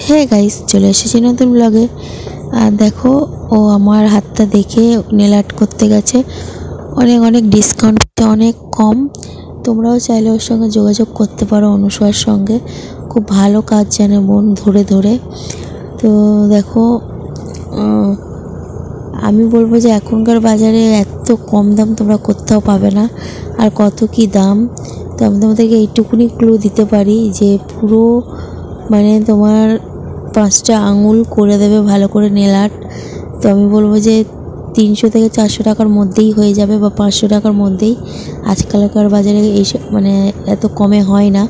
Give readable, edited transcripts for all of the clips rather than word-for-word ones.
Hey guys, চলে এসেছি নতুন ব্লগে। আর দেখো, ও আমার হাতটা দেখে নেল আর্ট করতে গেছে। অনেক অনেক ডিসকাউন্ট, অনেক কম। তোমরাও চাইলে ওর সঙ্গে যোগাযোগ করতে পারো, অনুসয়ার সঙ্গে। খুব ভালো কাজ জানে বোন, ধরে ধরে। তো দেখো, আমি বলবো যে এখনকার বাজারে এত কম দাম তোমরা কোথাও পাবে না। আর কত কি দাম, তো আমি তোমাদেরকে এইটুকুনি ক্লু দিতে পারি যে পুরো মানে তোমার 5টা আঙুল করে দেবে ভালো করে নেল আর্ট। তো আমি বলবো যে 300 থেকে 400 টাকার মধ্যেই হয়ে যাবে, বা 500 টাকার মধ্যেই। আজকালকার বাজারে এইসব মানে এত কমে হয় না।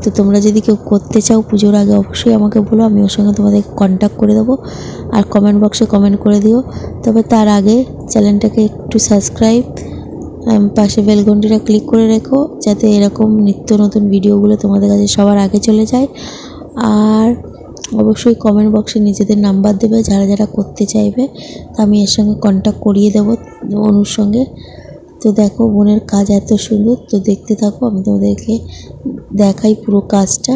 তো তোমরা যদি কেউ করতে চাও পুজোর আগে, অবশ্যই আমাকে বলো, আমি ওর সঙ্গে তোমাদেরকে কন্ট্যাক্ট করে দেবো। আর কমেন্ট বক্সে কমেন্ট করে দিও। তবে তার আগে চ্যানেলটাকে একটু সাবস্ক্রাইব, পাশে বেল ঘন্টিটা ক্লিক করে রেখো, যাতে এরকম নিত্য নতুন ভিডিওগুলো তোমাদের কাছে সবার আগে চলে যায়। আর অবশ্যই কমেন্ট বক্সে নিজেদের নাম্বার দেবে যারা যারা করতে চাইবে, তা আমি এর সঙ্গে কন্ট্যাক্ট করিয়ে দেবো অনুর সঙ্গে। তো দেখো, বোনের কাজ এত সুন্দর, তো দেখতে থাকো, আমি তোমাদেরকে দেখাই পুরো কাজটা।